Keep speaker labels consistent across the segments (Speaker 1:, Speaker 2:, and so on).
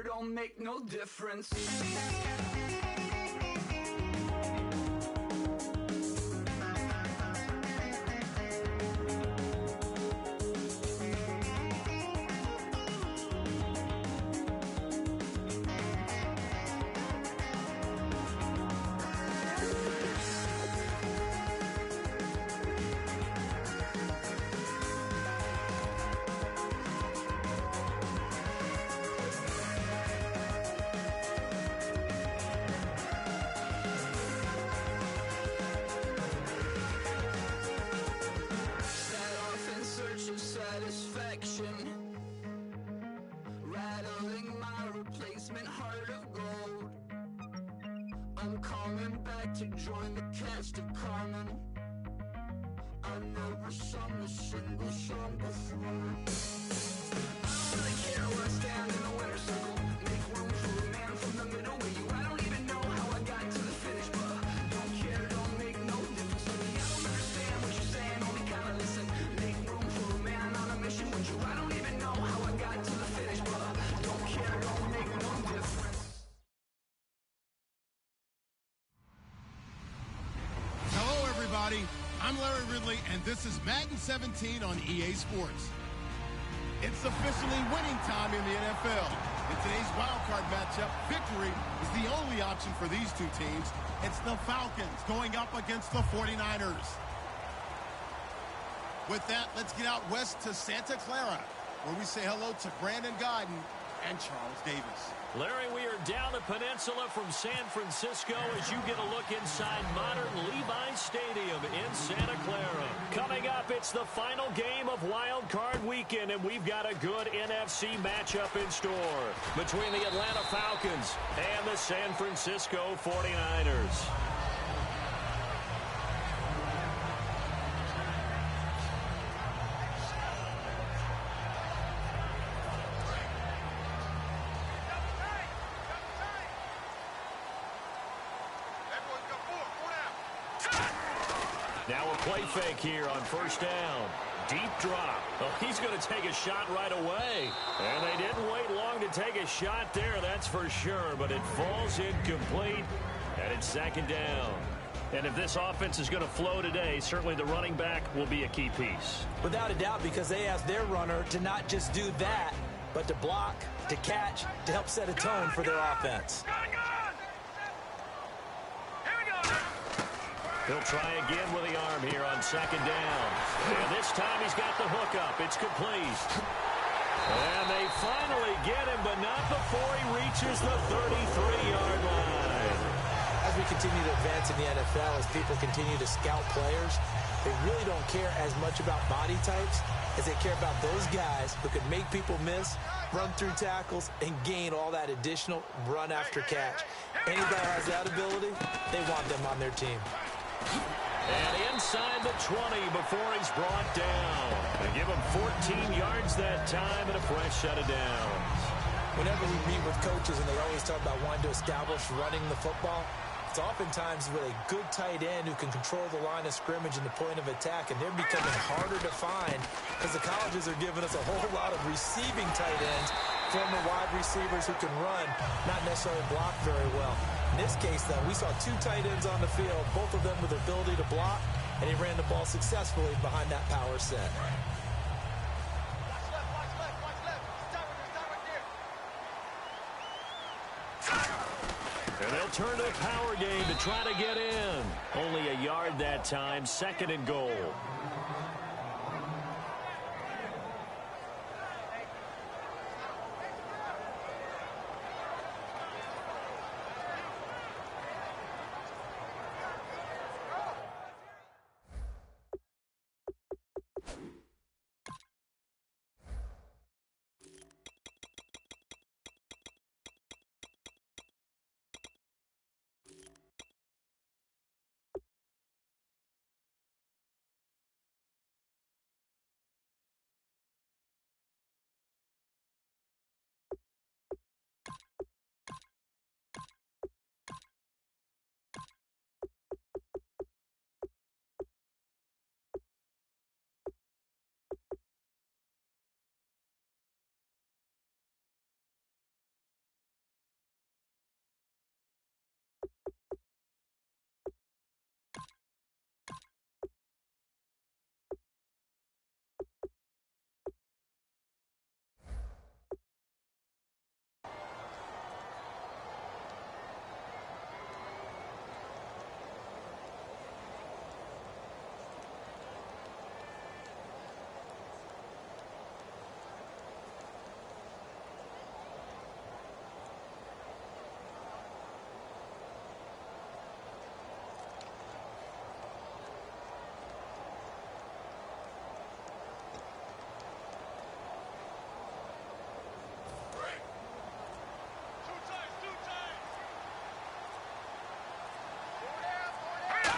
Speaker 1: don't make no difference. Satisfaction, rattling my replacement heart of gold. I'm coming back to join the cast of Carmen. I never sung a single song before. I don't really care where I stand in the winner's circle. Make room for a man from the middle with you. I don't even know how I got to the finish, but don't care, don't make no difference to me. I don't understand what you're saying, only kinda listen. Make room for a man on a mission with you. I don't even know how I got to the finish, but don't care, don't make no difference.
Speaker 2: Hello, everybody. I'm Larry Ridley, and this is Madden 17 on EA Sports. It's officially winning time in the NFL. In today's wildcard matchup, victory is the only option for these two teams. It's the Falcons going up against the 49ers. With that, let's get out west to Santa Clara, where we say hello to Brandon Godden and Charles Davis.
Speaker 3: Larry, we are down the peninsula from San Francisco as you get a look inside modern Levi's Stadium in Santa Clara. Coming up, it's the final game of Wild Card Weekend, and we've got a good NFC matchup in store between the Atlanta Falcons and the San Francisco 49ers. Now a play fake here on first down. Deep drop. Oh, he's going to take a shot right away. And they didn't wait long to take a shot there, that's for sure. But it falls incomplete, and it's second down. And if this offense is going to flow today, certainly the running back will be a key piece.
Speaker 4: Without a doubt, because they asked their runner to not just do that, but to block, to catch, to help set a tone for their offense.
Speaker 3: He'll try again with the arm here on second down. And this time he's got the hook up. It's complete. And they finally get him, but not before he reaches the 33-yard line.
Speaker 4: As we continue to advance in the NFL, as people continue to scout players, they really don't care as much about body types as they care about those guys who can make people miss, run through tackles, and gain all that additional run after catch. Anybody that has that ability, they want them on their team.
Speaker 3: And inside the 20 before he's brought down. They give him 14 yards that time and a fresh set of downs.
Speaker 4: Whenever we meet with coaches and they always talk about wanting to establish running the football, it's oftentimes with a good tight end who can control the line of scrimmage and the point of attack, and they're becoming harder to find because the colleges are giving us a whole lot of receiving tight ends, former wide receivers who can run, not necessarily block very well. In this case, though, we saw two tight ends on the field, both of them with the ability to block, and he ran the ball successfully behind that power set.
Speaker 3: And they'll turn to a power game to try to get in. Only a yard that time, second and goal.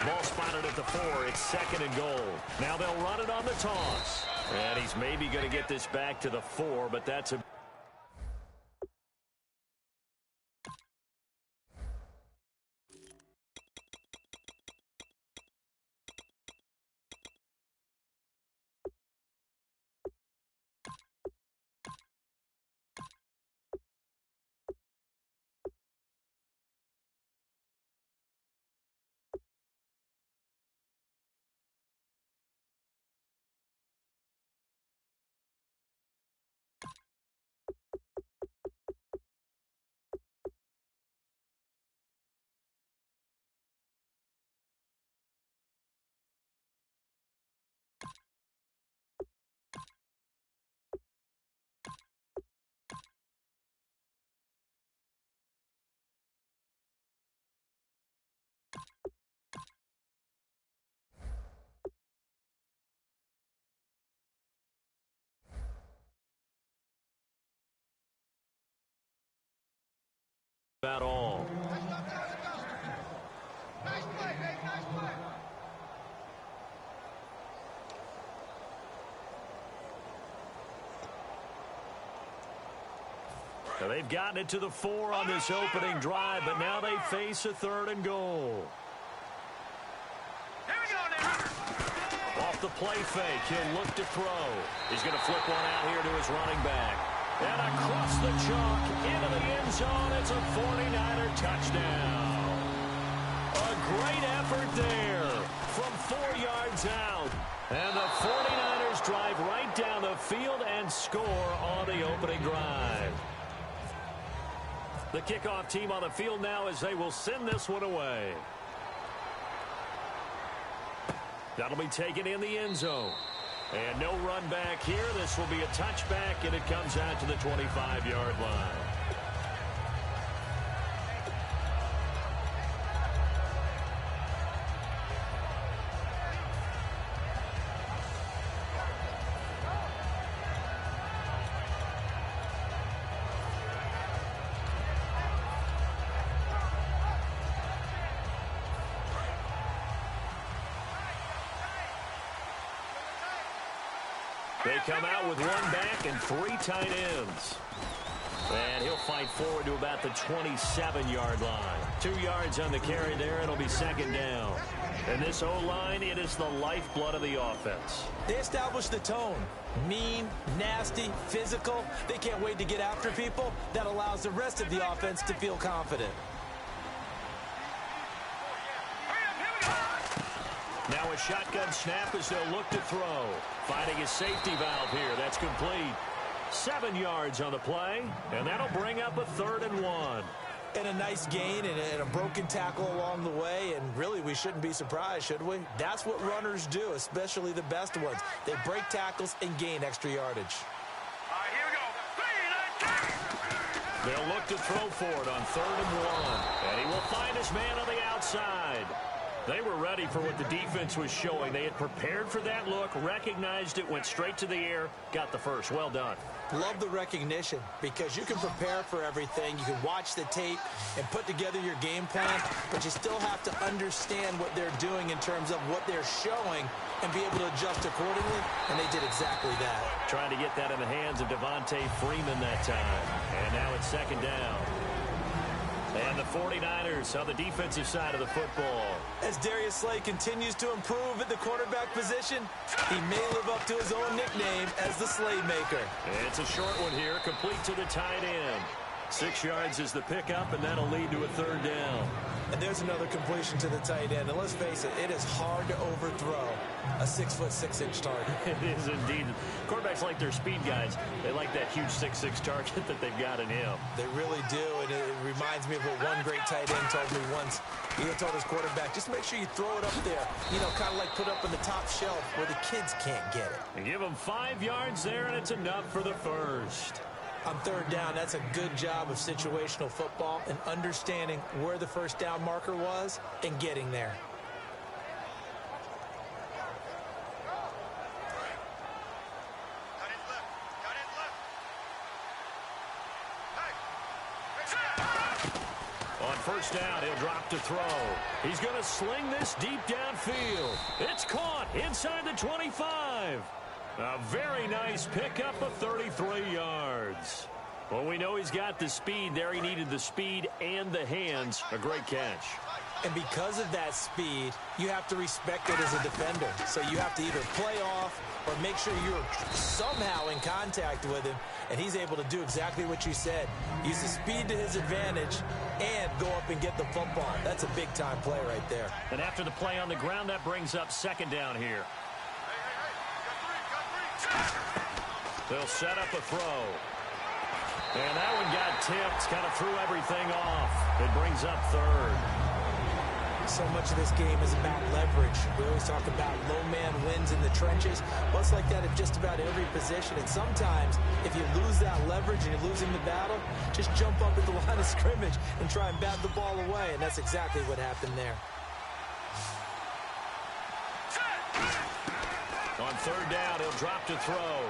Speaker 3: Ball spotted at the 4. It's 2nd and goal. Now they'll run it on the toss. And he's maybe going to get this back to the 4, but that's a... About all. Now they've gotten it to the 4 on this opening drive, but now they face a 3rd and goal. Off the play fake, he'll look to throw. He's going to flip one out here to his running back. And across the chalk, into the end zone, it's a 49er touchdown. A great effort there from 4 yards out. And the 49ers drive right down the field and score on the opening drive. The kickoff team on the field now as they will send this one away. That'll be taken in the end zone. And no run back here. This will be a touchback, and it comes out to the 25-yard line. They come out with 1 back and 3 tight ends. And he'll fight forward to about the 27-yard line. 2 yards on the carry there. It'll be 2nd down. And this O-line, it is the lifeblood of the offense.
Speaker 4: They establish the tone. Mean, nasty, physical. They can't wait to get after people. That allows the rest of the offense to feel confident.
Speaker 3: Now a shotgun snap as they'll look to throw. Finding his safety valve here. That's complete. 7 yards on the play, and that'll bring up a 3rd and 1.
Speaker 4: And a nice gain and a broken tackle along the way, and really we shouldn't be surprised, should we? That's what runners do, especially the best ones. They break tackles and gain extra yardage.
Speaker 5: All right, here we go.
Speaker 3: They'll look to throw for it on 3rd and 1, and he will find his man on the outside. They were ready for what the defense was showing. They had prepared for that look, recognized it, went straight to the air, got the first. Well done.
Speaker 4: Love the recognition because you can prepare for everything. You can watch the tape and put together your game plan, but you still have to understand what they're doing in terms of what they're showing and be able to adjust accordingly, and they did exactly that.
Speaker 3: Trying to get that in the hands of Devontae Freeman that time. And now it's 2nd down. And the 49ers on the defensive side of the football.
Speaker 4: As Darius Slay continues to improve at the quarterback position, he may live up to his own nickname as the Slaymaker.
Speaker 3: It's a short one here, complete to the tight end. 6 yards is the pickup, and that'll lead to a 3rd down.
Speaker 4: And there's another completion to the tight end. And let's face it, it is hard to overthrow a 6'6" target.
Speaker 3: It is indeed. Quarterbacks like their speed guys. They like that huge 6'6" target that they've got in him.
Speaker 4: They really do, and it reminds me of what one great tight end told me once. He told his quarterback, just make sure you throw it up there, you know, kind of like put up on the top shelf where the kids can't get it.
Speaker 3: And give them 5 yards there, and it's enough for the first.
Speaker 4: On 3rd down, that's a good job of situational football and understanding where the first down marker was and getting there.
Speaker 3: first down, he'll drop to throw. He's going to sling this deep downfield. It's caught inside the 25. A very nice pickup of 33 yards. Well, we know he's got the speed there. He needed the speed and the hands. A great catch.
Speaker 4: And because of that speed, you have to respect it as a defender. So you have to either play off or make sure you're somehow in contact with him, and he's able to do exactly what you said. Use the speed to his advantage and go up and get the football. That's a big-time play right there.
Speaker 3: And after the play on the ground, that brings up second down here. They'll set up a throw. And that one got tipped, kind of threw everything off. It brings up third.
Speaker 4: So much of this game is about leverage. We always talk about low man wins in the trenches. Well, it's like that at just about every position. And sometimes, if you lose that leverage and you're losing the battle, just jump up at the line of scrimmage and try and bat the ball away. And that's exactly what happened there.
Speaker 3: On third down, he'll drop to throw.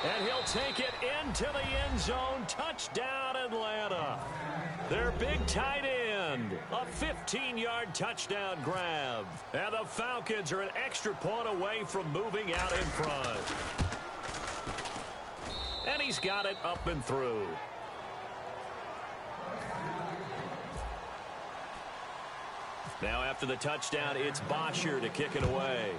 Speaker 3: And he'll take it into the end zone. Touchdown, Atlanta. Their big tight end. A 15-yard touchdown grab. And the Falcons are an extra point away from moving out in front. And he's got it up and through. Now after the touchdown, it's Bosher to kick it away.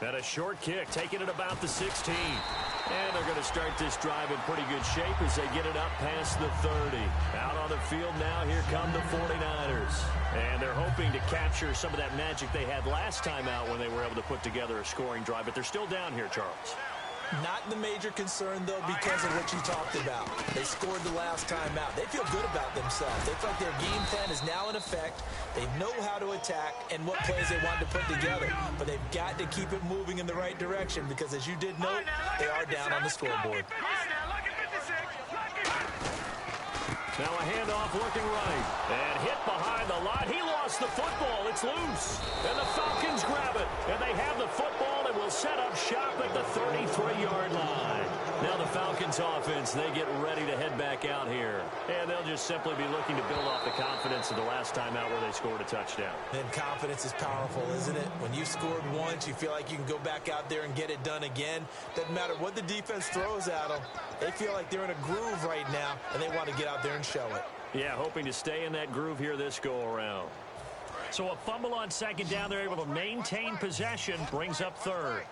Speaker 3: And a short kick, taking it about the 16. And they're going to start this drive in pretty good shape as they get it up past the 30. Out on the field now, here come the 49ers. And they're hoping to capture some of that magic they had last time out when they were able to put together a scoring drive. But they're still down here, Charles.
Speaker 4: Not the major concern, though, because of what you talked about. They scored the last time out. They feel good about themselves. They feel like their game plan is now in effect. They know how to attack and what plays they want to put together. But they've got to keep it moving in the right direction because, as you did note, they are down on the scoreboard.
Speaker 3: Now a handoff looking right. And hit behind the line. He lost the football. It's loose. And the Falcons grab it. And they have the football and will set up shop at the 33-yard line. Now the Falcons offense, they get ready to head back out here. And they'll just simply be looking to build off the confidence of the last time out where they scored a touchdown.
Speaker 4: And confidence is powerful, isn't it? When you scored once, you feel like you can go back out there and get it done again. Doesn't matter what the defense throws at them. They feel like they're in a groove right now, and they want to get out there and show it.
Speaker 3: Yeah, hoping to stay in that groove here this go-around. So a fumble on second down. They're able to maintain possession. Brings up third.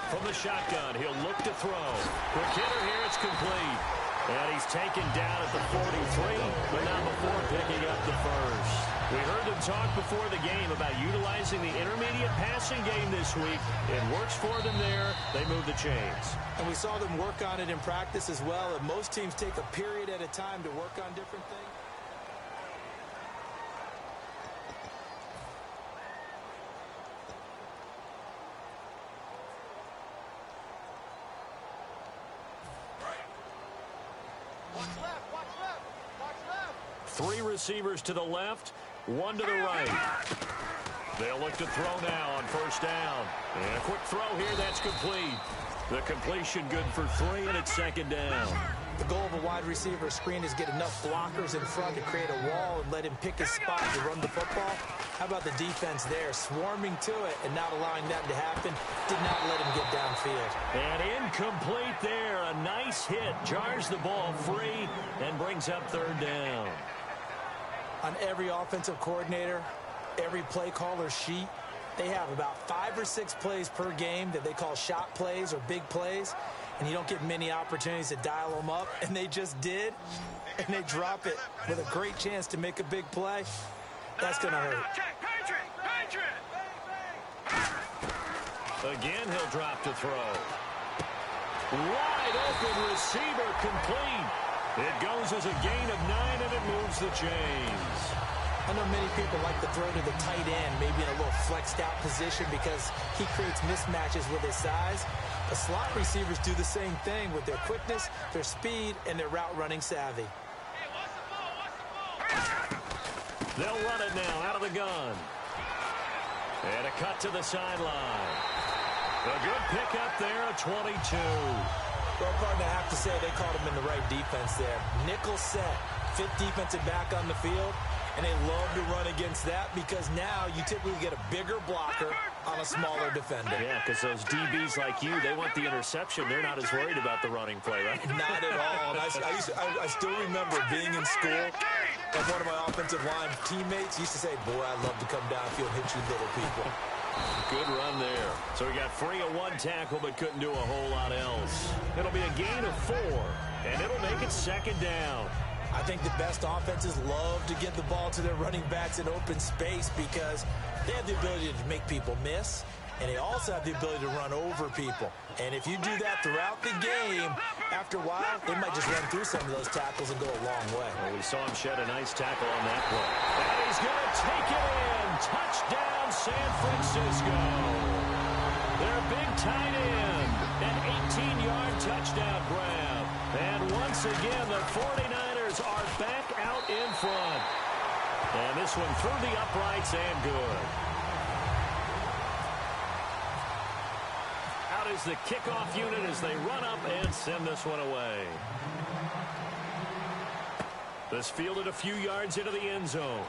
Speaker 3: From the shotgun, he'll look to throw. Quick hitter here, it's complete. And he's taken down at the 43, but not before picking up the first. We heard them talk before the game about utilizing the intermediate passing game this week. It works for them there. They move the chains.
Speaker 4: And we saw them work on it in practice as well. And most teams take a period at a time to work on different things.
Speaker 3: Three receivers to the left, one to the right. They'll look to throw now on first down. And a quick throw here, that's complete. The completion good for 3, and it's second down.
Speaker 4: The goal of a wide receiver screen is get enough blockers in front to create a wall and let him pick his spot to run the football. How about the defense there, swarming to it and not allowing that to happen? Did not let him get downfield.
Speaker 3: And incomplete there. A nice hit. Jars the ball free and brings up third down.
Speaker 4: On every offensive coordinator, every play caller sheet, they have about 5 or 6 plays per game that they call shot plays or big plays, and you don't get many opportunities to dial them up, and they just did, and they drop it with a great chance to make a big play. That's going to hurt.
Speaker 3: Again, he'll drop to throw. Wide open receiver complete. It goes as a gain of 9, and it moves the chains.
Speaker 4: I know many people like to throw to the tight end, maybe in a little flexed out position because he creates mismatches with his size. The slot receivers do the same thing with their quickness, their speed, and their route running savvy.
Speaker 3: They'll run it now out of the gun. And a cut to the sideline. A good pickup there, a 22.
Speaker 4: Well, partner, I have to say they called him in the right defense there. Nickel set, fifth defensive back on the field, and they love to run against that because now you typically get a bigger blocker on a smaller defender.
Speaker 3: Yeah, because those DBs like you, they want the interception. They're not as worried about the running play, right?
Speaker 4: Not at all. And I still remember being in school, and one of my offensive line teammates used to say, boy, I'd love to come downfield and hit you little people.
Speaker 3: Good run there. So we got free of one tackle, but couldn't do a whole lot else. It'll be a gain of 4, and it'll make it second down.
Speaker 4: I think the best offenses love to get the ball to their running backs in open space because they have the ability to make people miss, and they also have the ability to run over people. And if you do that throughout the game, after a while, they might just run through some of those tackles and go a long way.
Speaker 3: Well, we saw him shed a nice tackle on that play. And he's going to take it in. Touchdown, San Francisco. Their big tight end. An 18-yard touchdown grab. And once again, the 49ers are back out in front. And this one through the uprights and good. Out is the kickoff unit as they run up and send this one away. This fielded a few yards into the end zone.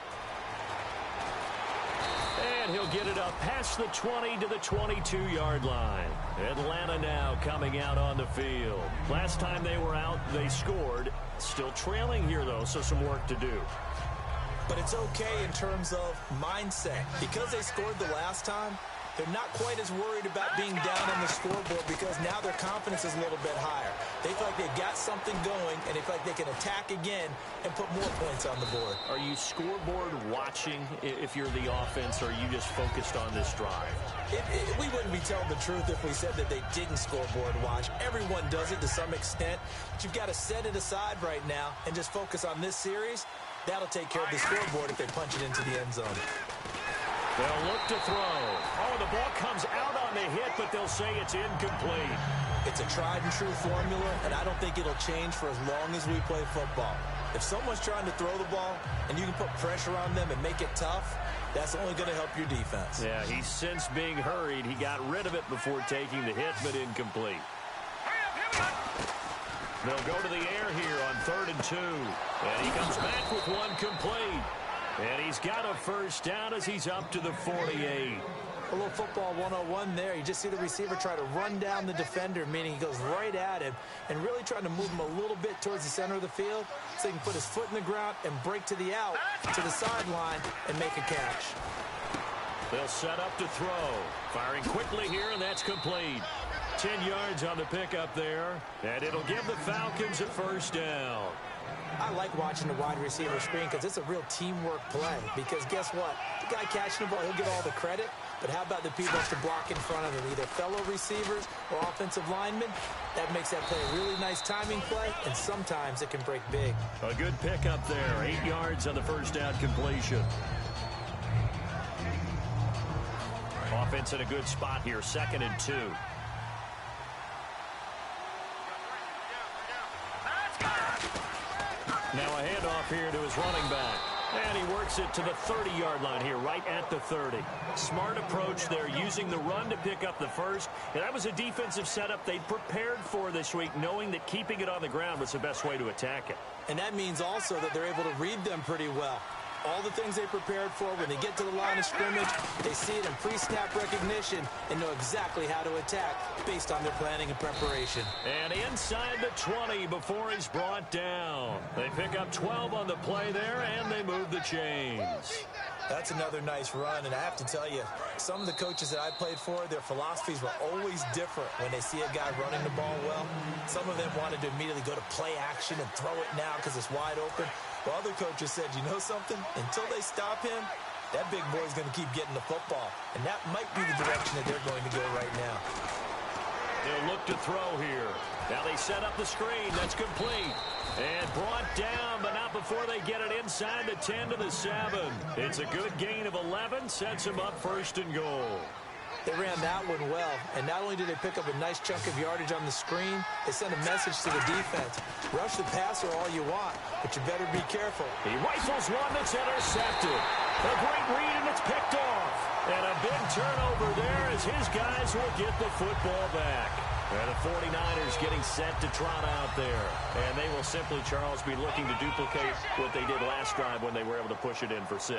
Speaker 3: And he'll get it up past the 20 to the 22-yard line. Atlanta now coming out on the field. Last time they were out, they scored. Still trailing here, though, so some work to do.
Speaker 4: But it's okay in terms of mindset. Because they scored the last time, they're not quite as worried about being down on the scoreboard because now their confidence is a little bit higher. They feel like they've got something going, and they feel like they can attack again and put more points on the board.
Speaker 3: Are you scoreboard watching if you're the offense, or are you just focused on this drive?
Speaker 4: We wouldn't be telling the truth if we said that they didn't scoreboard watch. Everyone does it to some extent, but you've got to set it aside right now and just focus on this series. That'll take care of the scoreboard if they punch it into the end zone.
Speaker 3: They'll look to throw. Oh, the ball comes out on the hit, but they'll say it's incomplete.
Speaker 4: It's a tried-and-true formula, and I don't think it'll change for as long as we play football. If someone's trying to throw the ball and you can put pressure on them and make it tough, that's only going to help your defense.
Speaker 3: Yeah, he's since being hurried. He got rid of it before taking the hit, but incomplete. They'll go to the air here on 3rd and 2. And he comes back with one complete. And he's got a first down as he's up to the 48.
Speaker 4: A little football 101 there. You just see the receiver try to run down the defender, meaning he goes right at him and really trying to move him a little bit towards the center of the field so he can put his foot in the ground and break to the out, to the sideline, and make a catch.
Speaker 3: They'll set up to throw. Firing quickly here, and that's complete. 10 yards on the pickup there, and it'll give the Falcons a first down.
Speaker 4: I like watching the wide receiver screen because it's a real teamwork play. Because guess what? The guy catching the ball, he'll get all the credit. But how about the people to block in front of him, either fellow receivers or offensive linemen? That makes that play a really nice timing play, and sometimes it can break big.
Speaker 3: A good pickup there. 8 yards on the first down completion. Offense in a good spot here. 2nd and 2. Now a handoff here to his running back. And he works it to the 30-yard line here, right at the 30. Smart approach there, using the run to pick up the first. And that was a defensive setup they'd prepared for this week, knowing that keeping it on the ground was the best way to attack it.
Speaker 4: And that means also that they're able to read them pretty well. All the things they prepared for, when they get to the line of scrimmage, they see it in pre-snap recognition and know exactly how to attack based on their planning and preparation.
Speaker 3: And inside the 20 before he's brought down. They pick up 12 on the play there, and they move the chains.
Speaker 4: That's another nice run, and I have to tell you, some of the coaches that I played for, their philosophies were always different when they see a guy running the ball well. Some of them wanted to immediately go to play action and throw it now because it's wide open. While other coaches said, you know something? Until they stop him, that big boy's going to keep getting the football. And that might be the direction that they're going to go right now.
Speaker 3: They'll look to throw here. Now they set up the screen. That's complete. And brought down, but not before they get it inside the 10 to the 7. It's a good gain of 11. Sets them up 1st and goal.
Speaker 4: They ran that one well, and not only did they pick up a nice chunk of yardage on the screen, they sent a message to the defense. Rush the passer all you want, but you better be careful.
Speaker 3: He rifles one that's intercepted. A great read, and it's picked off. And a big turnover there as his guys will get the football back. And the 49ers getting set to trot out there. And they will simply, Charles, be looking to duplicate what they did last drive when they were able to push it in for 6.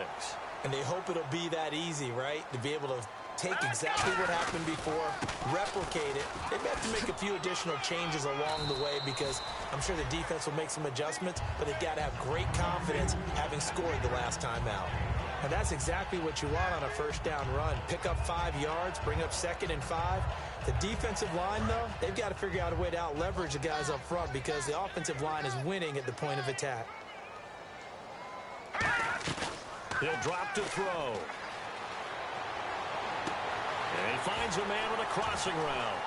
Speaker 4: And they hope it'll be that easy, right? To be able to take exactly what happened before, replicate it. They may have to make a few additional changes along the way because I'm sure the defense will make some adjustments, but they've got to have great confidence having scored the last time out. And that's exactly what you want on a first down run. Pick up 5 yards, bring up 2nd and 5. The defensive line, though, they've got to figure out a way to out-leverage the guys up front because the offensive line is winning at the point of attack.
Speaker 3: He'll drop to throw. And he finds a man with a crossing route.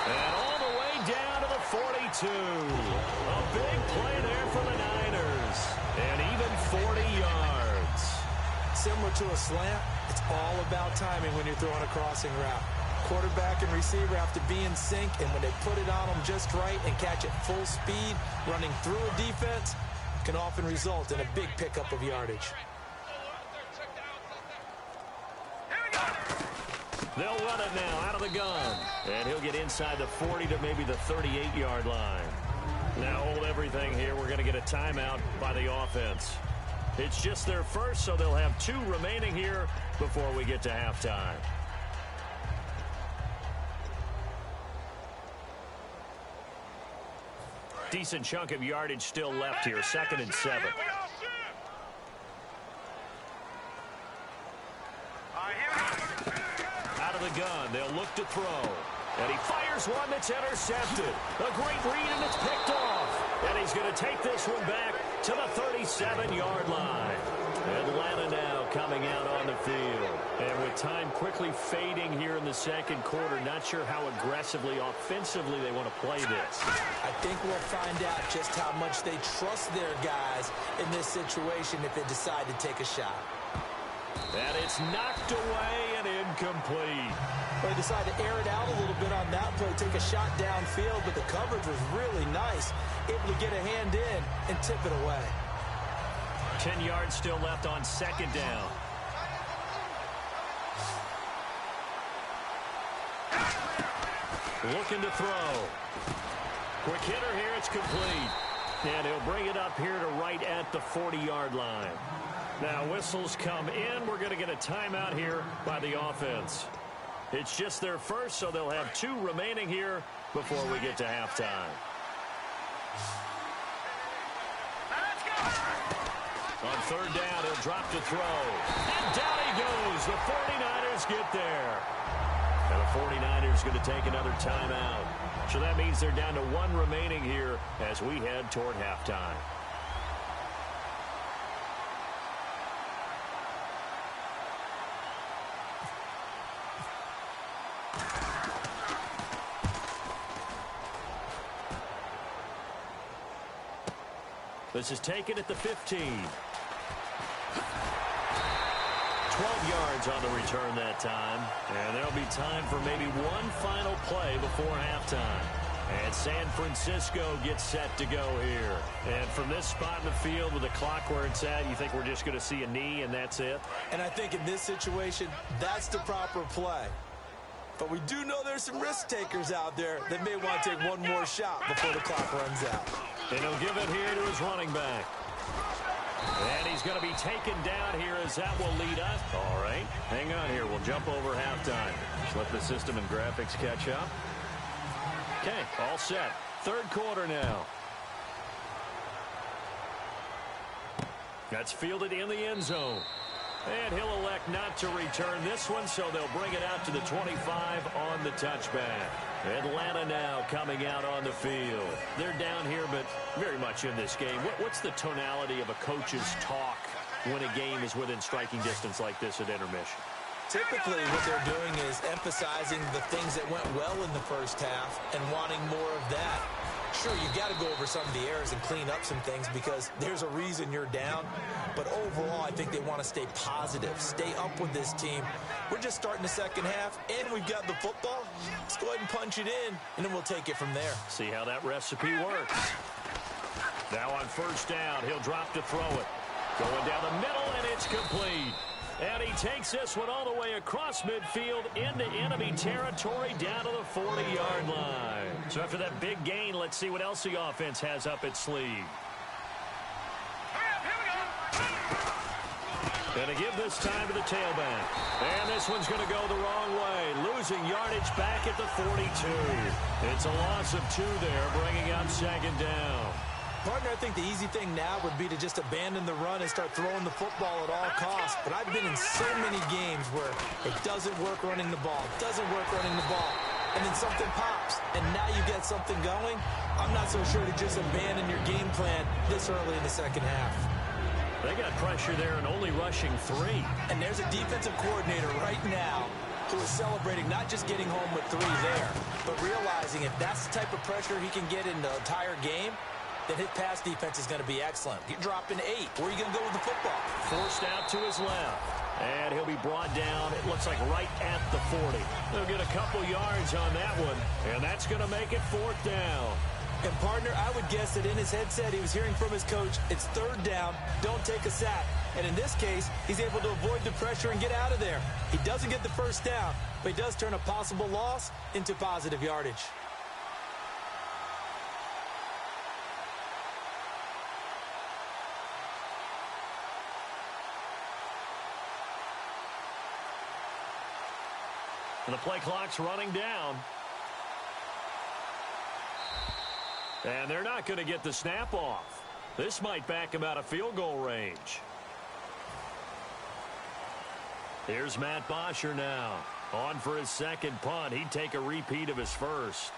Speaker 3: And all the way down to the 42. A big play there for the Niners. And even 40 yards.
Speaker 4: Similar to a slant, it's all about timing when you're throwing a crossing route. Quarterback and receiver have to be in sync, and when they put it on them just right and catch it full speed, running through a defense, can often result in a big pickup of yardage.
Speaker 3: They'll run it now out of the gun. And he'll get inside the 40 to maybe the 38-yard line. Now hold everything here. We're going to get a timeout by the offense. It's just their first, so they'll have 2 remaining here before we get to halftime. Decent chunk of yardage still left here. 2nd and 7. Out of the gun, they'll look to throw. And he fires one that's intercepted. A great read, and it's picked off. And he's going to take this one back to the 37-yard line. Atlanta now coming out on the field. And with time quickly fading here in the second quarter, not sure how aggressively, offensively they want to play this.
Speaker 4: I think we'll find out just how much they trust their guys in this situation if they decide to take a shot.
Speaker 3: And it's knocked away and incomplete.
Speaker 4: They decided to air it out a little bit on that play, take a shot downfield, but the coverage was really nice, able to get a hand in and tip it away.
Speaker 3: 10 yards still left on 2nd down. Looking to throw. Quick hitter here, it's complete. And he'll bring it up here to right at the 40-yard line. Now whistles come in. We're going to get a timeout here by the offense. It's just their first, so they'll have 2 remaining here before we get to halftime. On 3rd down, he'll drop to throw. And down he goes. The 49ers get there. And the 49ers going to take another timeout. So that means they're down to 1 remaining here as we head toward halftime. This is taken at the 15. 12 yards on the return that time. And there'll be time for maybe one final play before halftime. And San Francisco gets set to go here. And from this spot in the field with the clock where it's at, you think we're just going to see a knee and that's it?
Speaker 4: And I think in this situation, that's the proper play. But we do know there's some risk takers out there that may want to take one more shot before the clock runs out.
Speaker 3: And he'll give it here to his running back. And he's going to be taken down here as that will lead us. All right, hang on here. We'll jump over halftime. Just let the system and graphics catch up. Okay, all set. 3rd quarter now. That's fielded in the end zone. And he'll elect not to return this one, so they'll bring it out to the 25 on the touchback. Atlanta now coming out on the field. They're down here, but very much in this game. What's the tonality of a coach's talk when a game is within striking distance like this at intermission?
Speaker 4: Typically, what they're doing is emphasizing the things that went well in the first half and wanting more of that. Sure, you've got to go over some of the errors and clean up some things because there's a reason you're down. But overall, I think they want to stay positive, stay up with this team. We're just starting the second half, and we've got the football. Let's go ahead and punch it in, and then we'll take it from there.
Speaker 3: See how that recipe works. Now on 1st down, he'll drop to throw it. Going down the middle, and it's complete. And he takes this one all the way across midfield into enemy territory down to the 40-yard line. So after that big gain, let's see what else the offense has up its sleeve. Going to give this time to the tailback. And this one's going to go the wrong way. Losing yardage back at the 42. It's a loss of 2 there, bringing up second down.
Speaker 4: Partner, I think the easy thing now would be to just abandon the run and start throwing the football at all costs. But I've been in so many games where it doesn't work running the ball, and then something pops, and now you get something going. I'm not so sure to just abandon your game plan this early in the second half.
Speaker 3: They got pressure there and only rushing 3.
Speaker 4: And there's a defensive coordinator right now who is celebrating not just getting home with 3 there, but realizing if that's the type of pressure he can get in the entire game, then his pass defense is going to be excellent. You're dropping 8. Where are you going to go with the football?
Speaker 3: Forced out to his left. And he'll be brought down, it looks like right at the 40. They'll get a couple yards on that one, and that's going to make it 4th down.
Speaker 4: And, partner, I would guess that in his headset he was hearing from his coach, it's 3rd down, don't take a sack. And in this case, he's able to avoid the pressure and get out of there. He doesn't get the 1st down, but he does turn a possible loss into positive yardage.
Speaker 3: And the play clock's running down. And they're not going to get the snap off. This might back him out of field goal range. Here's Matt Bosher now. On for his second punt. He'd take a repeat of his first.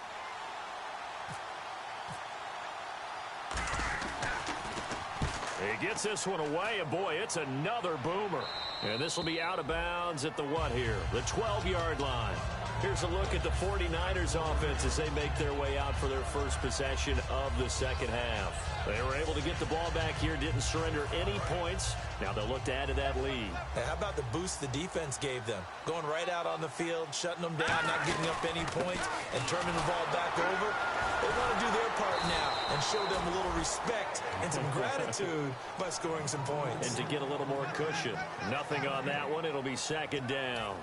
Speaker 3: He gets this one away, and boy, it's another boomer. And this will be out of bounds at the what here? The 12-yard line. Here's a look at the 49ers offense as they make their way out for their first possession of the second half. They were able to get the ball back here, didn't surrender any points. Now they'll look to add to that lead.
Speaker 4: Hey, how about the boost the defense gave them? Going right out on the field, shutting them down, not giving up any points, and turning the ball back over. They want to do their part now and show them a little respect and some gratitude by scoring some points.
Speaker 3: And to get a little more cushion. Nothing on that one. It'll be second down.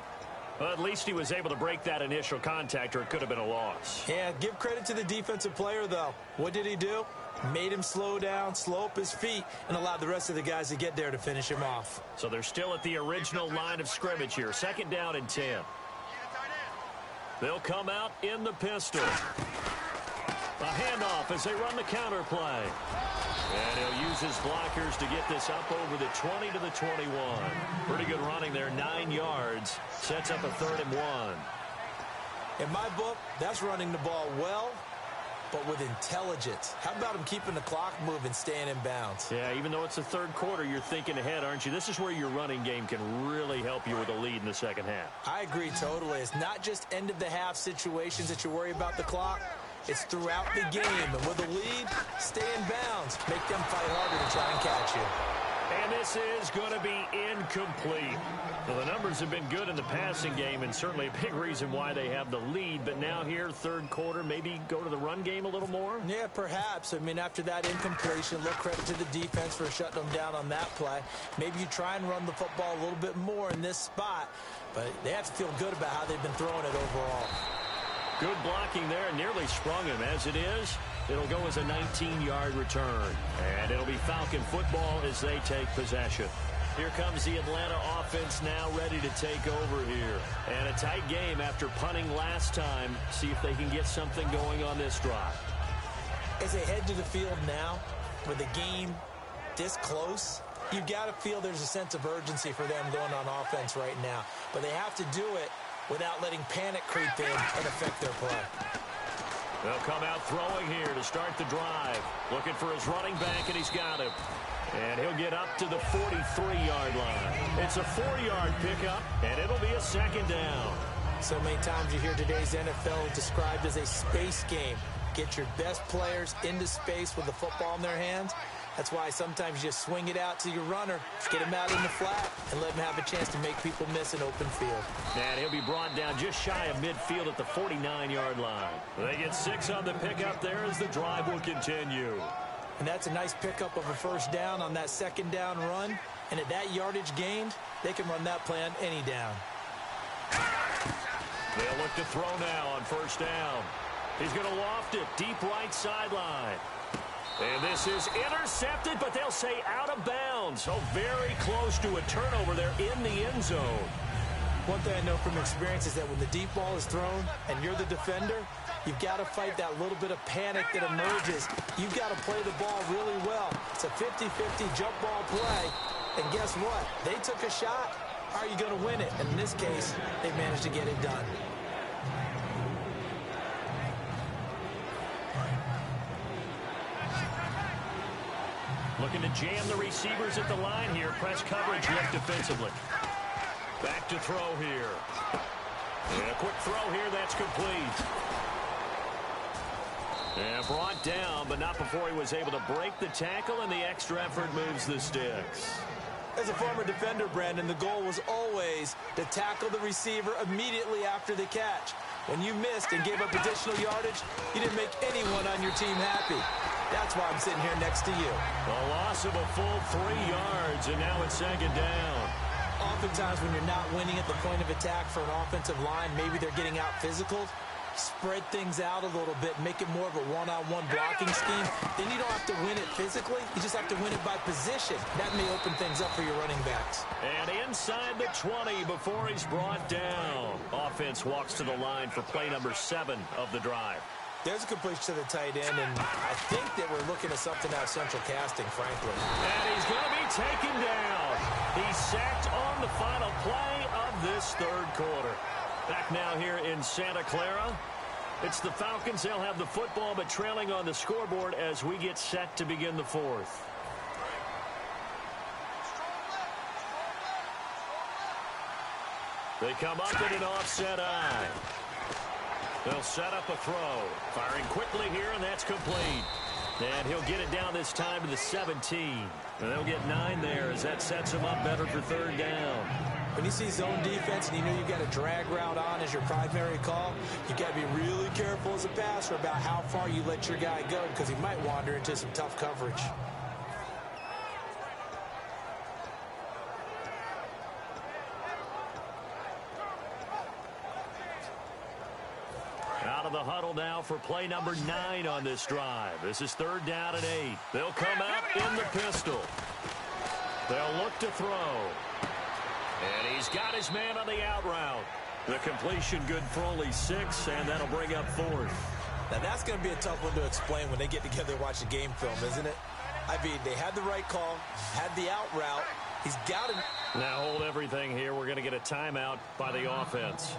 Speaker 3: Well, at least he was able to break that initial contact, or it could have been a loss.
Speaker 4: Yeah, give credit to the defensive player, though. What did he do? Made him slow down, slow up his feet, and allowed the rest of the guys to get there to finish him off.
Speaker 3: So they're still at the original line of scrimmage here. Second down and 10. They'll come out in the pistol. A handoff as they run the counter play. And he'll use his blockers to get this up over the 20 to the 21. Pretty good running there, 9 yards. Sets up a 3rd and 1.
Speaker 4: In my book, that's running the ball well, but with intelligence. How about him keeping the clock moving, staying in bounds?
Speaker 3: Yeah, even though it's the 3rd quarter, you're thinking ahead, aren't you? This is where your running game can really help you with a lead in the second half.
Speaker 4: I agree totally. It's not just end-of-the-half situations that you worry about the clock. It's throughout the game. And with a lead, stay in bounds. Make them fight harder to try and catch you.
Speaker 3: And this is going to be incomplete. Well, the numbers have been good in the passing game, and certainly a big reason why they have the lead. But now here, 3rd quarter, maybe go to the run game a little more?
Speaker 4: Yeah, perhaps. I mean, after that incompletion, a little credit to the defense for shutting them down on that play. Maybe you try and run the football a little bit more in this spot, but they have to feel good about how they've been throwing it overall.
Speaker 3: Good blocking there, nearly sprung him. As it is, it'll go as a 19-yard return. And it'll be Falcon football as they take possession. Here comes the Atlanta offense now ready to take over here. And a tight game after punting last time. See if they can get something going on this drive.
Speaker 4: As they head to the field now, with the game this close, you've got to feel there's a sense of urgency for them going on offense right now. But they have to do it without letting panic creep in and affect their play.
Speaker 3: They'll come out throwing here to start the drive. Looking for his running back, and he's got him. And he'll get up to the 43-yard line. It's a 4-yard pickup, and it'll be a second down.
Speaker 4: So many times you hear today's NFL described as a space game. Get your best players into space with the football in their hands. That's why sometimes you just swing it out to your runner, get him out in the flat, and let him have a chance to make people miss an open field.
Speaker 3: And he'll be brought down just shy of midfield at the 49-yard line. They get 6 on the pickup there as the drive will continue.
Speaker 4: And that's a nice pickup of a 1st down on that 2nd down run. And at that yardage gained, they can run that play on any down.
Speaker 3: They'll look to throw now on first down. He's going to loft it deep right sideline. And this is intercepted, but they'll say out of bounds. So very close to a turnover there in the end zone.
Speaker 4: One thing I know from experience is that when the deep ball is thrown and you're the defender, you've got to fight that little bit of panic that emerges. You've got to play the ball really well. It's a 50-50 jump ball play. And guess what? They took a shot. How are you going to win it? And in this case, they managed to get it done.
Speaker 3: Looking to jam the receivers at the line here. Press coverage look defensively. Back to throw here. And a quick throw here. That's complete. And brought down, but not before he was able to break the tackle, and the extra effort moves the sticks.
Speaker 4: As a former defender, Brandon, the goal was always to tackle the receiver immediately after the catch. When you missed and gave up additional yardage, you didn't make anyone on your team happy. That's why I'm sitting here next to you.
Speaker 3: A loss of a full 3 yards, and now it's second down.
Speaker 4: Oftentimes when you're not winning at the point of attack for an offensive line, maybe they're getting out physical. Spread things out a little bit, make it more of a one-on-one blocking scheme. Then you don't have to win it physically. You just have to win it by position. That may open things up for your running backs.
Speaker 3: And inside the 20 before he's brought down. Offense walks to the line for play number 7 of the drive.
Speaker 4: There's a completion to the tight end, and I think that we're looking at something out of central casting, frankly.
Speaker 3: And he's going to be taken down. He's sacked on the final play of this third quarter. Back now here in Santa Clara. It's the Falcons. They'll have the football, but trailing on the scoreboard as we get set to begin the fourth. They come up in an offset eye. They'll set up a throw. Firing quickly here, and that's complete. And he'll get it down this time to the 17. And they'll get 9 there as that sets him up better for third down.
Speaker 4: When you see zone defense and you know you've got a drag route on as your primary call, you've got to be really careful as a passer about how far you let your guy go because he might wander into some tough coverage.
Speaker 3: Out of the huddle now for play number 9 on this drive. This is third down and 8. They'll come out in the pistol. They'll look to throw. And he's got his man on the out route. The completion good for only 6, and that'll bring up 4th.
Speaker 4: Now that's going to be a tough one to explain when they get together and watch the game film, isn't it? I mean, they had the right call, had the out route. He's got it.
Speaker 3: Now hold everything here. We're going to get a timeout by the offense.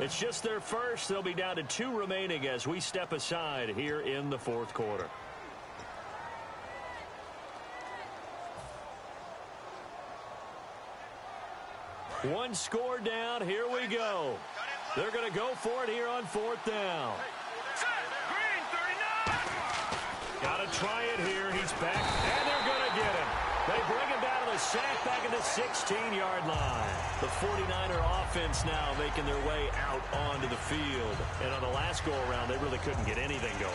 Speaker 3: It's just their first. They'll be down to 2 remaining as we step aside here in the fourth quarter. One score down. Here we go. They're going to go for it here on 4th down. Got to try it here. He's back, and they're going to get him. They bring him down to the sack back at the 16-yard line. The 49er offense now making their way out onto the field. And on the last go-around, they really couldn't get anything going.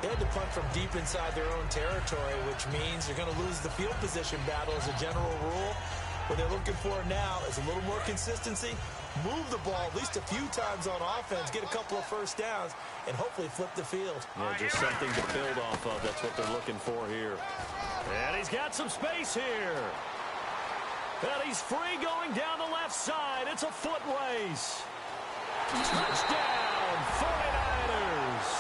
Speaker 4: They had to punt from deep inside their own territory, which means you're going to lose the field position battle as a general rule. What they're looking for now is a little more consistency, move the ball at least a few times on offense, get a couple of first downs, and hopefully flip the field.
Speaker 3: Yeah, just something to build off of. That's what they're looking for here. And he's got some space here. And he's free going down the left side. It's a foot race. Touchdown, 49ers.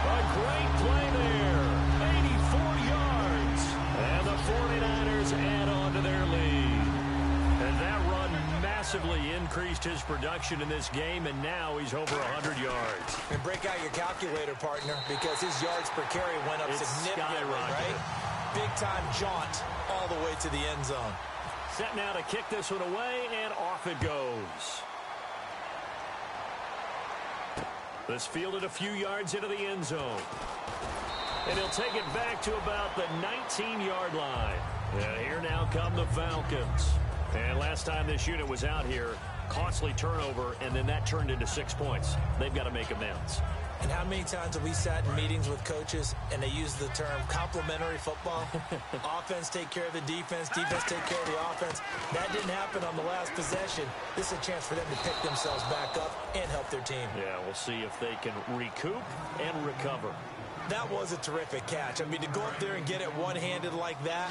Speaker 3: A great play there. 84 yards. And the 49ers add on to their lead. And that run massively increased his production in this game, and now he's over 100 yards.
Speaker 4: And break out your calculator, partner, because his yards per carry went up significantly, right? Big-time jaunt all the way to the end zone.
Speaker 3: Set now to kick this one away, and off it goes. This fielded a few yards into the end zone. And he'll take it back to about the 19-yard line. And here now come the Falcons. And last time this unit was out here, costly turnover, and then that turned into 6 points. They've got to make amends.
Speaker 4: And how many times have we sat in meetings with coaches and they use the term complementary football? Offense take care of the defense, defense take care of the offense. That didn't happen on the last possession. This is a chance for them to pick themselves back up and help their team.
Speaker 3: Yeah, we'll see if they can recoup and recover.
Speaker 4: That was a terrific catch. I mean, to go up there and get it one-handed like that,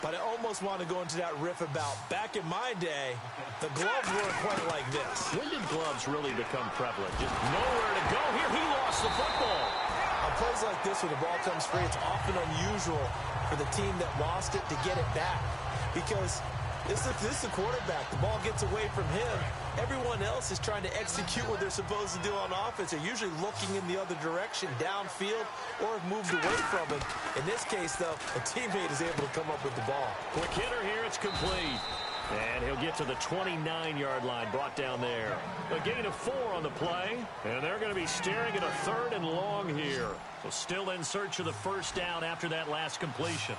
Speaker 4: but I almost want to go into that riff about back in my day, the gloves weren't quite like this.
Speaker 3: When did gloves really become prevalent? Just nowhere to go here. He lost the football.
Speaker 4: On plays like this where the ball comes free, it's often unusual for the team that lost it to get it back because this is the quarterback. The ball gets away from him. Everyone else is trying to execute what they're supposed to do on offense. They're usually looking in the other direction, downfield, or have moved away from it. In this case, though, a teammate is able to come up with the ball.
Speaker 3: Quick hitter here. It's complete. And he'll get to the 29-yard line, brought down there. A gain of 4 on the play, and they're going to be staring at a 3rd and long here. So still in search of the first down after that last completion.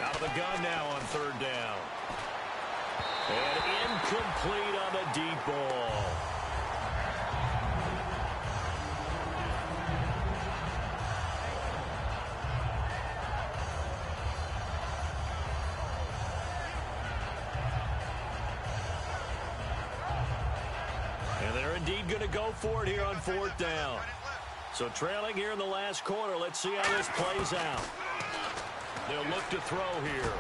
Speaker 3: Out of the gun now on 3rd down. And incomplete on the deep ball. And they're indeed going to go for it here on 4th down. So trailing here in the last quarter. Let's see how this plays out. They'll look to throw here.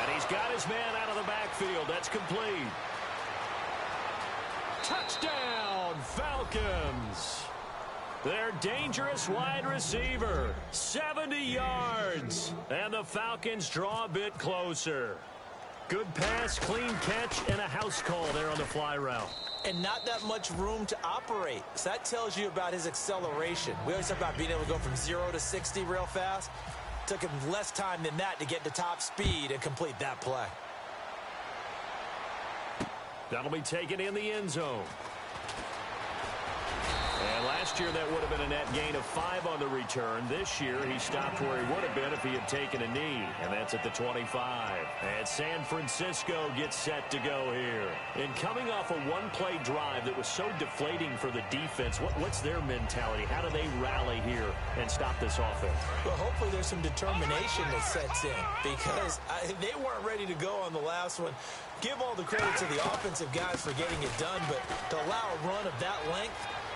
Speaker 3: And he's got his man out of the backfield. That's complete. Touchdown, Falcons. Their dangerous wide receiver, 70 yards. And the Falcons draw a bit closer. Good pass, clean catch, and a house call there on the fly route.
Speaker 4: And not that much room to operate. So that tells you about his acceleration. We always talk about being able to go from 0 to 60 real fast. Took him less time than that to get to top speed and complete that play.
Speaker 3: That'll be taken in the end zone. And last year that would have been a net gain of 5 on the return. This year he stopped where he would have been if he had taken a knee. And that's at the 25. And San Francisco gets set to go here. And coming off a one-play drive that was so deflating for the defense, what's their mentality? How do they rally here and stop this offense?
Speaker 4: Well, hopefully there's some determination that sets in because they weren't ready to go on the last one. Give all the credit to the offensive guys for getting it done, but to allow a run of that length,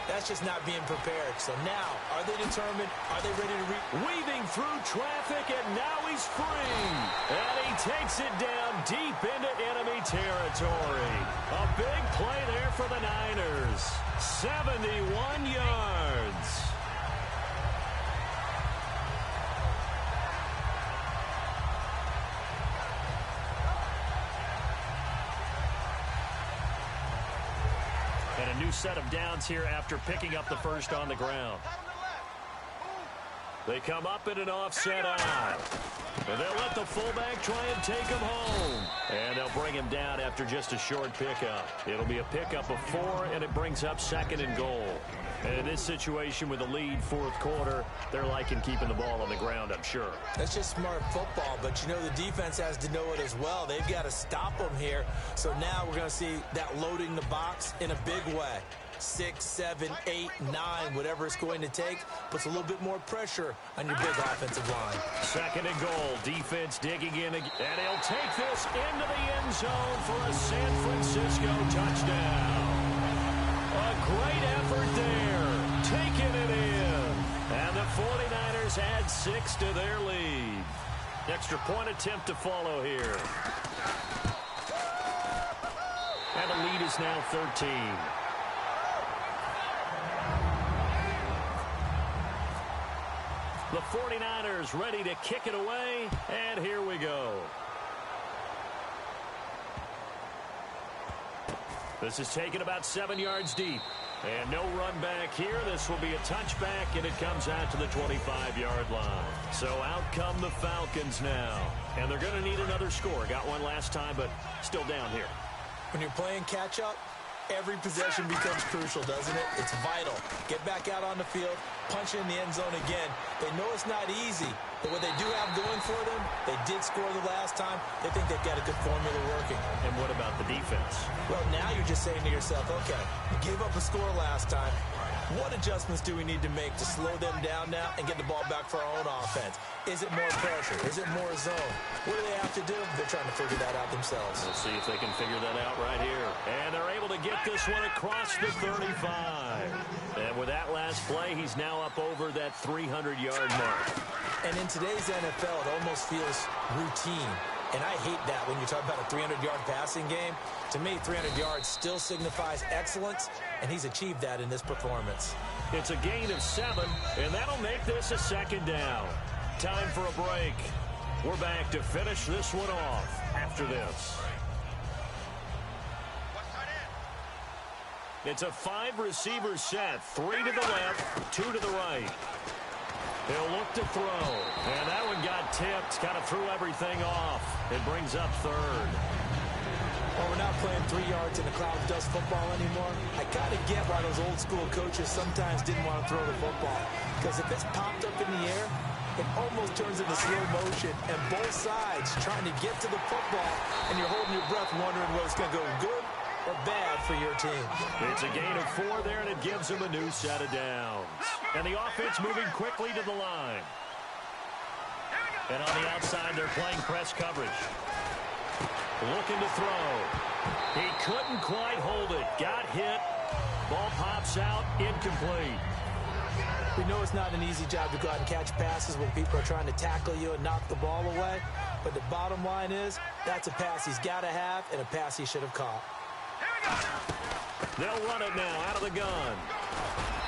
Speaker 4: that's just not being prepared. So now, are they determined? Are they ready to
Speaker 3: weaving through traffic, and now he's free. And he takes it down deep into enemy territory. A big play there for the Niners. 71 yards. And a new set of downs here after picking up the first on the ground. They come up in an offset eye. And they'll let the fullback try and take him home. And they'll bring him down after just a short pickup. It'll be a pickup of 4, and it brings up 2nd and goal. And in this situation with the lead 4th quarter, they're liking keeping the ball on the ground, I'm sure.
Speaker 4: That's just smart football, but you know the defense has to know it as well. They've got to stop them here. So now we're going to see that loading the box in a big way. 6, 7, 8, 9, whatever it's going to take, puts a little bit more pressure on your big offensive line.
Speaker 3: 2nd and goal. Defense digging in again. And he'll take this into the end zone for a San Francisco touchdown. A great effort there. Taking it in. And the 49ers add 6 to their lead. Extra point attempt to follow here. And the lead is now 13. The 49ers ready to kick it away, and here we go. This is taken about 7 yards deep. And no run back here. This will be a touchback, and it comes out to the 25-yard line. So out come the Falcons now. And they're going to need another score. Got one last time, but still down here.
Speaker 4: When you're playing catch-up, Every possession becomes crucial, doesn't it? It's vital. Get back out on the field, punch in the end zone again. They know it's not easy, but what they do have going for them, they did score the last time. They think they've got a good formula working.
Speaker 3: And what about the defense?
Speaker 4: Well, now you're just saying to yourself, okay, you gave up a score last time. What adjustments do we need to make to slow them down now and get the ball back for our own offense? Is it more pressure? Is it more zone? What do they have to do? They're trying to figure that out themselves.
Speaker 3: We'll see if they can figure that out right here. And they're able to get this one across the 35. And with that last play, he's now up over that 300-yard mark.
Speaker 4: And in today's NFL, it almost feels routine. And I hate that when you talk about a 300-yard passing game. To me, 300 yards still signifies excellence, and he's achieved that in this performance.
Speaker 3: It's a gain of 7, and that'll make this a second down. Time for a break. We're back to finish this one off after this. It's a 5-receiver set, 3 to the left, 2 to the right. He'll look to throw, and that one got tipped, kind of threw everything off. It brings up 3rd.
Speaker 4: Well, we're not playing 3 yards in a cloud of dust football anymore. I got to get why those old school coaches sometimes didn't want to throw the football. Because if it's popped up in the air, it almost turns into slow motion, and both sides trying to get to the football, and you're holding your breath wondering whether it's going to go good or bad for your team.
Speaker 3: It's a gain of 4 there, and it gives them a new set of downs. And the offense moving quickly to the line. And on the outside, they're playing press coverage. Looking to throw. He couldn't quite hold it. Got hit. Ball pops out. Incomplete.
Speaker 4: We know it's not an easy job to go out and catch passes when people are trying to tackle you and knock the ball away. But the bottom line is, that's a pass he's got to have and a pass he should have caught.
Speaker 3: They'll run it now out of the gun.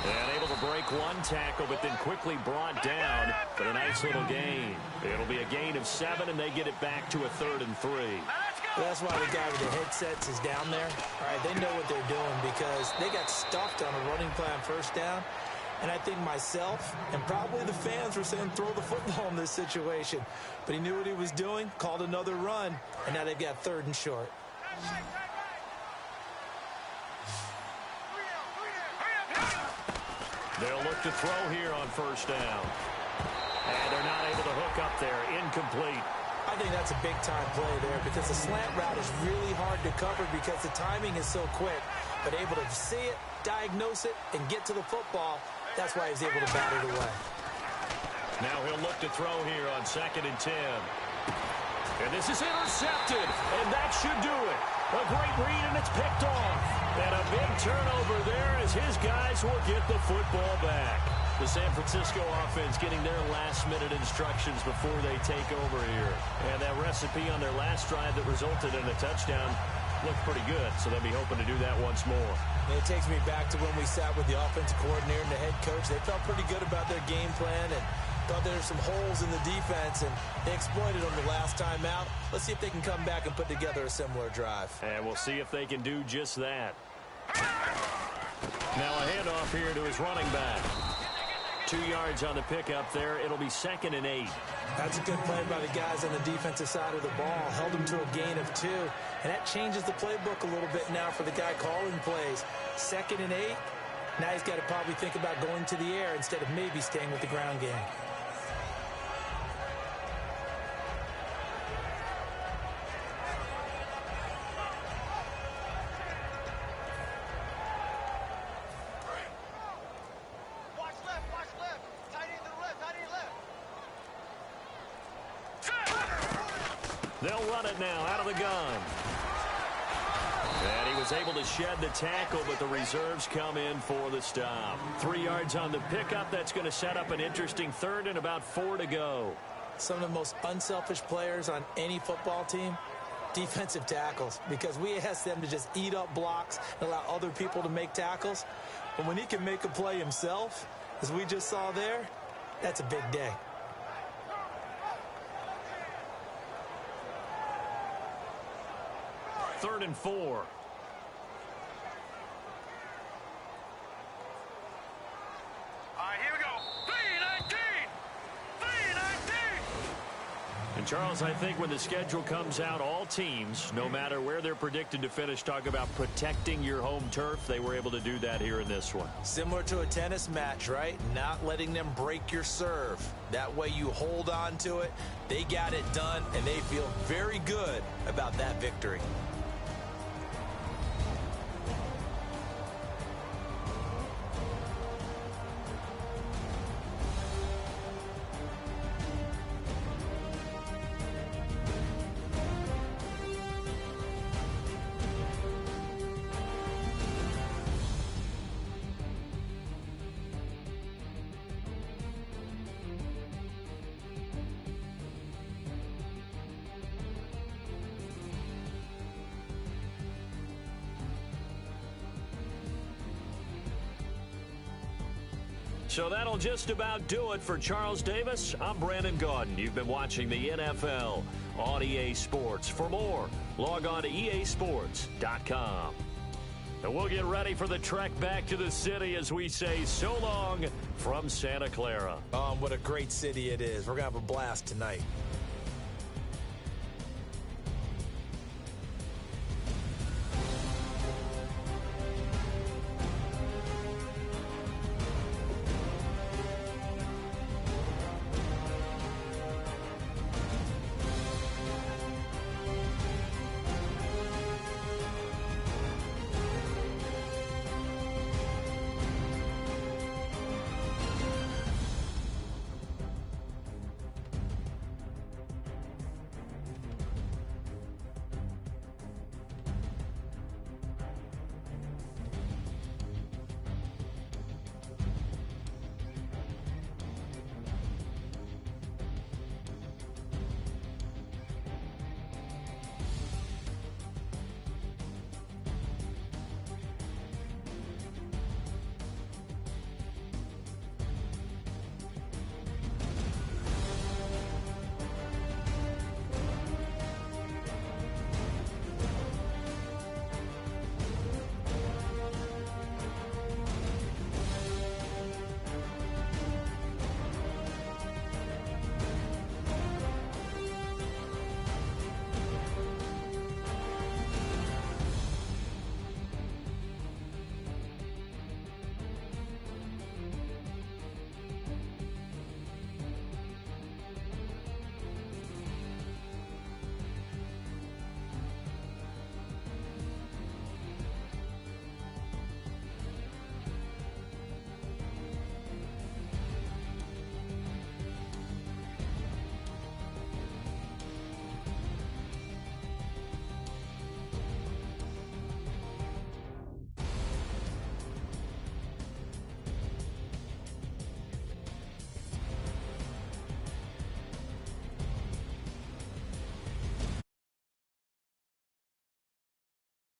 Speaker 3: And able to break one tackle, but then quickly brought down for a nice little gain. It'll be a gain of 7, and they get it back to a 3rd and 3.
Speaker 4: Well, that's why the guy with the headsets is down there. All right, they know what they're doing because they got stuffed on a running play on first down. And I think myself and probably the fans were saying throw the football in this situation. But he knew what he was doing, called another run, and now they've got 3rd and short.
Speaker 3: They'll look to throw here on first down. And they're not able to hook up there. Incomplete.
Speaker 4: I think that's a big-time play there because the slant route is really hard to cover because the timing is so quick. But able to see it, diagnose it, and get to the football, that's why he's able to bat it away.
Speaker 3: Now he'll look to throw here on 2nd and 10. And this is intercepted, and that should do it. A great read, and it's picked off. And a big turnover there as his guys will get the football back. The San Francisco offense getting their last-minute instructions before they take over here. And that recipe on their last drive that resulted in a touchdown looked pretty good, so they'll be hoping to do that once more.
Speaker 4: And it takes me back to when we sat with the offensive coordinator and the head coach. They felt pretty good about their game plan and thought there were some holes in the defense, and they exploited them the last time out. Let's see if they can come back and put together a similar drive.
Speaker 3: And we'll see if they can do just that. Now a handoff here to his running back. 2 yards on the pickup there. It'll be 2nd and 8.
Speaker 4: That's a good play by the guys on the defensive side of the ball. Held them to a gain of 2. And that changes the playbook a little bit now for the guy calling plays. 2nd and 8. Now he's got to probably think about going to the air instead of maybe staying with the ground game.
Speaker 3: They'll run it now out of the gun. And he was able to shed the tackle, but the reserves come in for the stop. 3 yards on the pickup. That's going to set up an interesting 3rd and about 4 to go.
Speaker 4: Some of the most unselfish players on any football team, defensive tackles, because we ask them to just eat up blocks and allow other people to make tackles. But when he can make a play himself, as we just saw there, that's a big day.
Speaker 3: Third and 4.
Speaker 5: All right, here we go. 3-19! 3-19!
Speaker 3: And Charles, I think when the schedule comes out, all teams, no matter where they're predicted to finish, talk about protecting your home turf. They were able to do that here in this one.
Speaker 4: Similar to a tennis match, right? Not letting them break your serve. That way you hold on to it. They got it done, and they feel very good about that victory.
Speaker 3: So that'll just about do it for Charles Davis. I'm Brandon Gaudin. You've been watching the NFL on EA Sports. For more, log on to easports.com. And we'll get ready for the trek back to the city as we say so long from Santa Clara.
Speaker 4: What a great city it is. We're going to have a blast tonight.